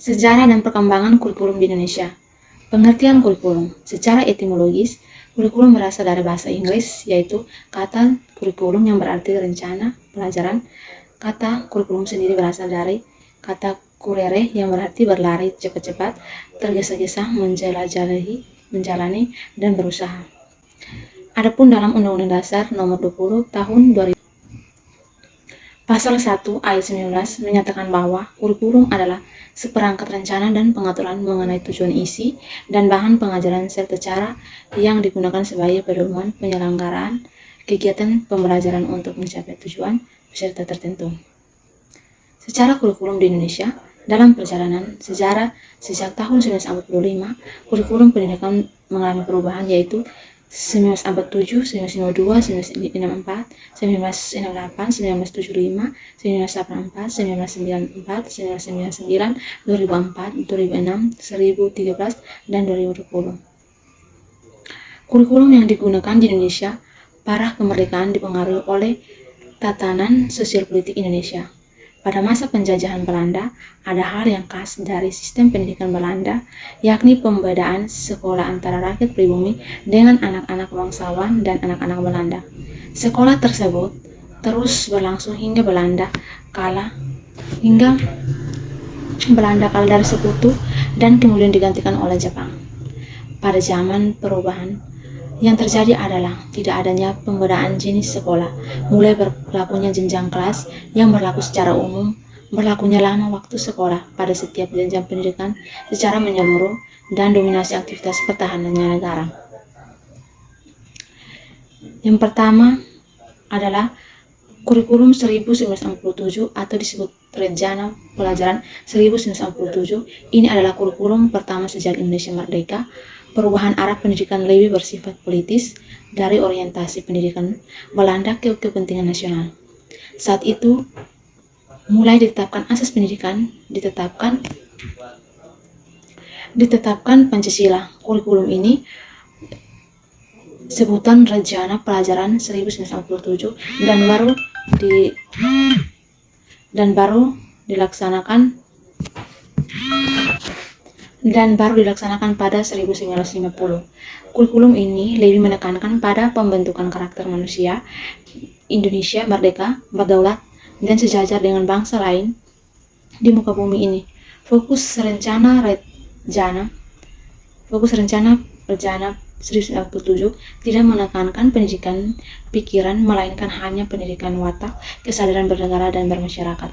Sejarah dan perkembangan kurikulum di Indonesia. Pengertian kurikulum. Secara etimologis, kurikulum berasal dari bahasa Inggris, yaitu kata kurikulum yang berarti rencana pelajaran. Kata kurikulum sendiri berasal dari kata kurere yang berarti berlari cepat-cepat, tergesa-gesa, menjalani, dan berusaha. Adapun dalam Undang-Undang Dasar Nomor 20 Tahun 2000, Pasal 1 ayat 19 menyatakan bahwa kurikulum adalah seperangkat rencana dan pengaturan mengenai tujuan isi dan bahan pengajaran serta cara yang digunakan sebagai pedoman penyelenggaraan kegiatan pembelajaran untuk mencapai tujuan peserta tertentu. Secara kurikulum di Indonesia, dalam perjalanan sejarah sejak tahun 1945, kurikulum pendidikan mengalami perubahan, yaitu 1947, 1952, 1964, 1968, 1975, 1984, 1994, 1999, 2004, 2006, 2013, dan 2020. Kurikulum yang digunakan di Indonesia para kemerdekaan dipengaruhi oleh tatanan sosial politik Indonesia. Pada masa penjajahan Belanda, ada hal yang khas dari sistem pendidikan Belanda, yakni pembedaan sekolah antara rakyat pribumi dengan anak-anak bangsawan dan anak-anak Belanda. Sekolah tersebut terus berlangsung hingga Belanda kalah dari sekutu dan kemudian digantikan oleh Jepang. Pada zaman perubahan, yang terjadi adalah tidak adanya pembedaan jenis sekolah, mulai berlakunya jenjang kelas yang berlaku secara umum, berlakunya lama waktu sekolah pada setiap jenjang pendidikan secara menyeluruh, dan dominasi aktivitas pertahanannya negara. Yang pertama adalah kurikulum 1967 atau disebut Rencana Pelajaran 1967. Ini adalah kurikulum pertama sejak Indonesia merdeka. Perubahan arah pendidikan lebih bersifat politis dari orientasi pendidikan Belanda ke kepentingan nasional. Saat itu mulai ditetapkan asas pendidikan, ditetapkan Pancasila. Kurikulum ini sebutan Rencana Pelajaran 1967 dan baru dilaksanakan pada 1950. Kurikulum ini lebih menekankan pada pembentukan karakter manusia Indonesia merdeka, berdaulat, dan sejajar dengan bangsa lain di muka bumi ini. Fokus rencana Perjana 1947 tidak menekankan pendidikan pikiran, melainkan hanya pendidikan watak, kesadaran bernegara dan bermasyarakat.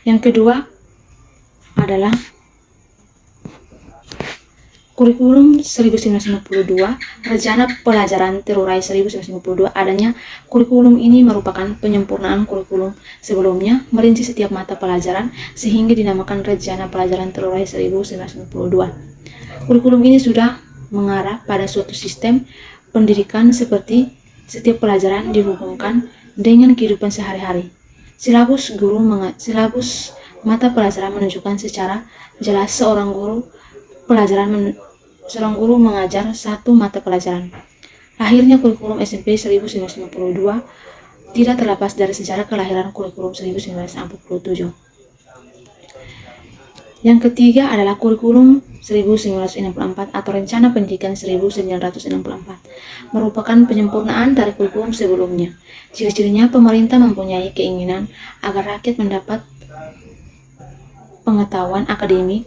Yang kedua adalah kurikulum 1952, Rencana Pelajaran Terurai 1952. Adanya kurikulum ini merupakan penyempurnaan kurikulum sebelumnya, merinci setiap mata pelajaran sehingga dinamakan Rencana Pelajaran Terurai 1952. Kurikulum ini sudah mengarah pada suatu sistem pendidikan seperti setiap pelajaran dihubungkan dengan kehidupan sehari-hari. Silabus mata pelajaran menunjukkan secara jelas seorang guru mengajar satu mata pelajaran. Lahirnya kurikulum SMP 1952 tidak terlepas dari sejarah kelahiran kurikulum 1947. Yang ketiga adalah kurikulum 1964 atau Rencana Pendidikan 1964, merupakan penyempurnaan dari kurikulum sebelumnya. Ciri-cirinya, pemerintah mempunyai keinginan agar rakyat mendapat pengetahuan akademik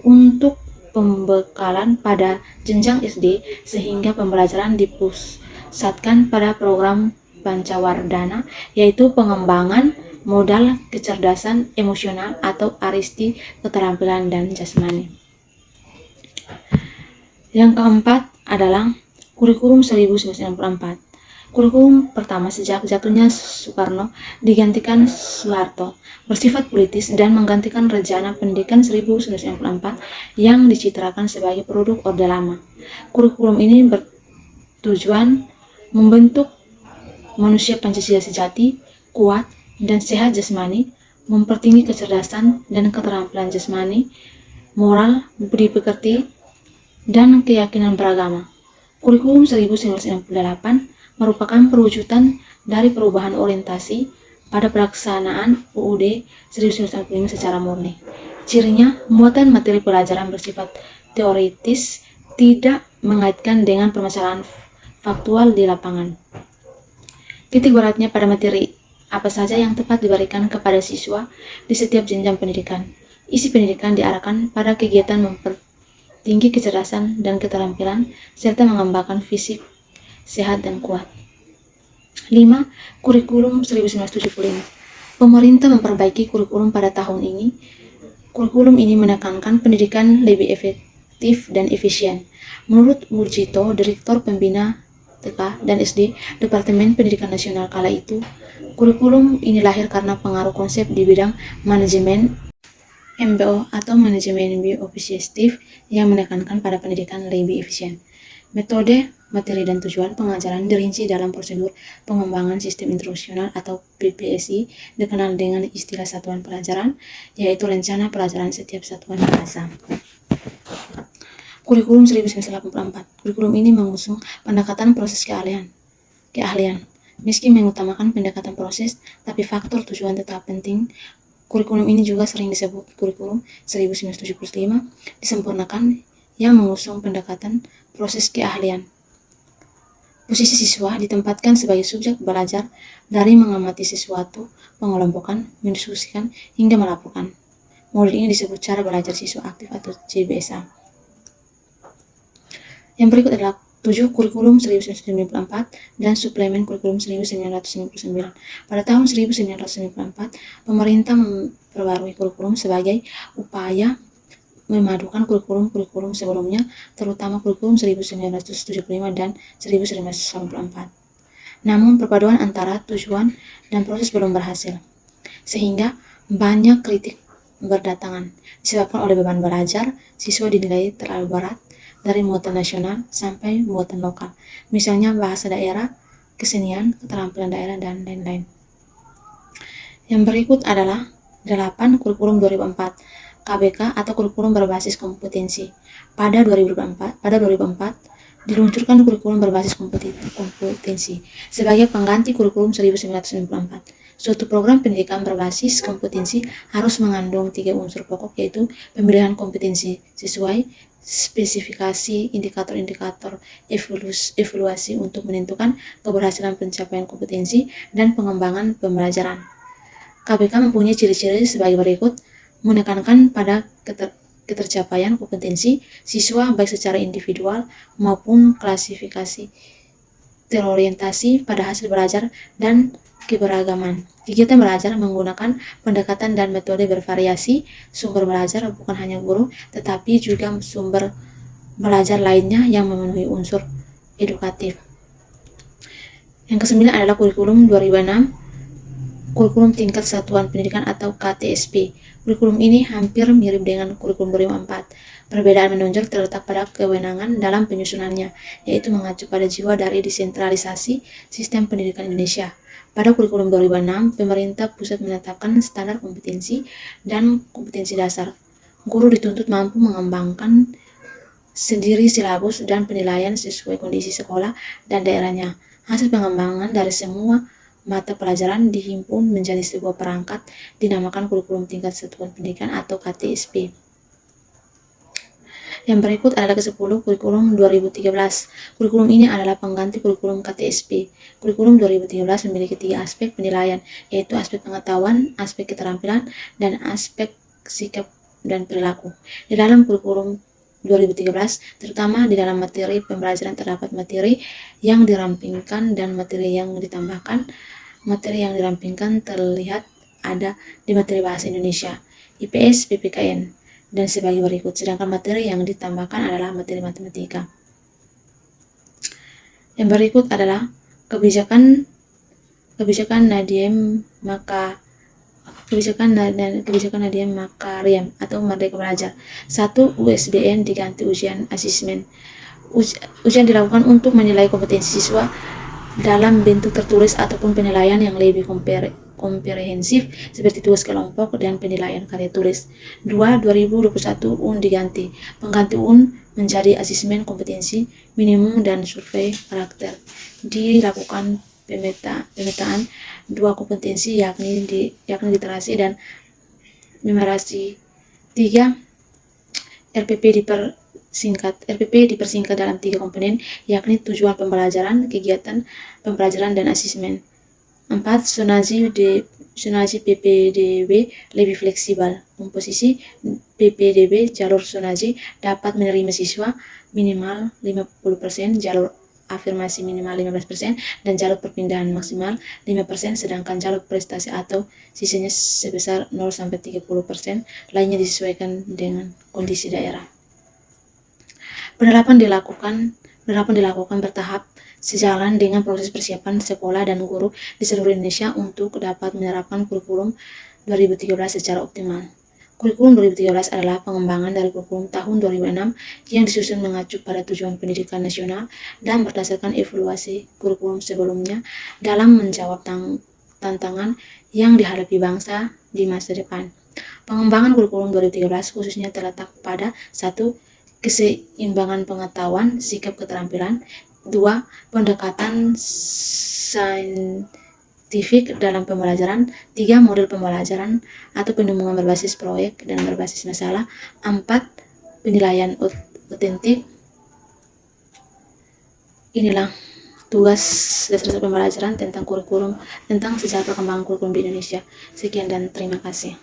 untuk pembekalan pada jenjang SD, sehingga pembelajaran dipusatkan pada program Pancawardhana, yaitu pengembangan modal kecerdasan emosional atau aristi keterampilan dan jasmani. Yang keempat adalah kurikulum 1994. Kurikulum pertama sejak jatuhnya Soekarno digantikan Soeharto, bersifat politis dan menggantikan Rencana Pendidikan 1994 yang dicitrakan sebagai produk Orde Lama. Kurikulum ini bertujuan membentuk manusia Pancasila sejati, kuat, dan sehat jasmani, mempertinggi kecerdasan dan keterampilan jasmani, moral, budi pekerti, dan keyakinan beragama. Kurikulum 1998 merupakan perwujudan dari perubahan orientasi pada pelaksanaan UUD 1945 secara murni. Cirinya, muatan materi pelajaran bersifat teoritis, tidak mengaitkan dengan permasalahan faktual di lapangan. Titik beratnya pada materi apa saja yang tepat diberikan kepada siswa di setiap jenjang pendidikan. Isi pendidikan diarahkan pada kegiatan mempertinggi kecerdasan dan keterampilan, serta mengembangkan fisik sehat dan kuat. 5. Kurikulum 1975. Pemerintah memperbaiki kurikulum pada tahun ini. Kurikulum ini menekankan pendidikan lebih efektif dan efisien. Menurut Murjito, Direktur Pembina TK dan SD Departemen Pendidikan Nasional kala itu, kurikulum ini lahir karena pengaruh konsep di bidang manajemen MBO atau manajemen bioobjektif yang menekankan pada pendidikan lebih efisien. Metode, materi, dan tujuan pengajaran dirinci dalam prosedur pengembangan sistem instruksional atau PPSI, dikenal dengan istilah satuan pelajaran, yaitu rencana pelajaran setiap satuan bahasa. Kurikulum 1984. Kurikulum ini mengusung pendekatan proses keahlian. Meski mengutamakan pendekatan proses, tapi faktor tujuan tetap penting. Kurikulum ini juga sering disebut kurikulum 1975, disempurnakan, yang mengusung pendekatan proses keahlian. Posisi siswa ditempatkan sebagai subjek belajar dari mengamati sesuatu, pengelompokan, mendiskusikan, hingga melaporkan. Model ini disebut cara belajar siswa aktif atau CBSA. Yang berikut adalah 7. Kurikulum 1994 dan suplemen kurikulum 1999. Pada tahun 1994, pemerintah memperbarui kurikulum sebagai upaya memadukan kurikulum sebelumnya, terutama kurikulum 1975 dan 1984. Namun, perpaduan antara tujuan dan proses belum berhasil, sehingga banyak kritik berdatangan, disebabkan oleh beban belajar. Siswa dinilai terlalu berat, dari muatan nasional sampai muatan lokal, misalnya bahasa daerah, kesenian, keterampilan daerah, dan lain-lain. Yang berikut adalah 8. Kurikulum 2004 KBK atau kurikulum berbasis kompetensi. Pada 2004 diluncurkan kurikulum berbasis kompetensi sebagai pengganti kurikulum 1994. Suatu program pendidikan berbasis kompetensi harus mengandung 3 unsur pokok, yaitu pemilihan kompetensi sesuai spesifikasi, indikator-indikator evaluasi untuk menentukan keberhasilan pencapaian kompetensi, dan pengembangan pembelajaran. KBK mempunyai ciri-ciri sebagai berikut: menekankan pada ketercapaian kompetensi siswa baik secara individual maupun klasifikasi, terorientasi pada hasil belajar dan keberagaman. Kegiatan belajar menggunakan pendekatan dan metode bervariasi. Sumber belajar bukan hanya guru, tetapi juga sumber belajar lainnya yang memenuhi unsur edukatif. Yang ke-9 adalah kurikulum 2006, kurikulum tingkat satuan pendidikan atau KTSP. Kurikulum ini hampir mirip dengan kurikulum 2004. Perbedaan menonjol terletak pada kewenangan dalam penyusunannya, yaitu mengacu pada jiwa dari desentralisasi sistem pendidikan Indonesia. Pada kurikulum 2006, pemerintah pusat menetapkan standar kompetensi dan kompetensi dasar. Guru dituntut mampu mengembangkan sendiri silabus dan penilaian sesuai kondisi sekolah dan daerahnya. Hasil pengembangan dari semua mata pelajaran dihimpun menjadi sebuah perangkat dinamakan kurikulum tingkat satuan pendidikan atau KTSP. Yang berikut adalah ke-10, kurikulum 2013. Kurikulum ini adalah pengganti kurikulum KTSP. Kurikulum 2013 memiliki 3 aspek penilaian, yaitu aspek pengetahuan, aspek keterampilan, dan aspek sikap dan perilaku. Di dalam kurikulum 2013, terutama di dalam materi pembelajaran terdapat materi yang dirampingkan dan materi yang ditambahkan. Materi yang dirampingkan terlihat ada di materi bahasa Indonesia, IPS, PPKN, dan sebagai berikut. Sedangkan materi yang ditambahkan adalah materi matematika. Yang berikut adalah kebijakan Nadiem Makarim atau Merdeka Belajar. 1. USBN diganti ujian asesmen. Ujian dilakukan untuk menilai kompetensi siswa dalam bentuk tertulis ataupun penilaian yang lebih komprehensif seperti tugas kelompok dan penilaian karya tulis. 2. 2021 UN diganti. Pengganti UN menjadi asesmen kompetensi minimum dan survei karakter. Dilakukan pemetaan 2 kompetensi yakni literasi dan numerasi. 3. RPP dipersingkat dalam 3 komponen yakni tujuan pembelajaran, kegiatan pembelajaran, dan asesmen. 4. Zonasi PPDB lebih fleksibel. Komposisi PPDB jalur zonasi dapat menerima siswa minimal 50%, jalur afirmasi minimal 15%, dan jalur perpindahan maksimal 5%, sedangkan jalur prestasi atau sisanya sebesar 0-30% lainnya disesuaikan dengan kondisi daerah. Penerapan dilakukan bertahap sejalan dengan proses persiapan sekolah dan guru di seluruh Indonesia untuk dapat menerapkan kurikulum 2013 secara optimal. Kurikulum 2013 adalah pengembangan dari kurikulum tahun 2006 yang disusun mengacu pada tujuan pendidikan nasional dan berdasarkan evaluasi kurikulum sebelumnya dalam menjawab tantangan yang dihadapi bangsa di masa depan. Pengembangan kurikulum 2013 khususnya terletak pada 1. Keseimbangan pengetahuan, sikap keterampilan. 2. Pendekatan saintifik dalam pembelajaran. 3. Model pembelajaran atau penembungan berbasis proyek dan berbasis masalah. 4. Penilaian otentik. Inilah tugas dasar pembelajaran tentang sejarah perkembangan kurikulum di Indonesia. Sekian dan terima kasih.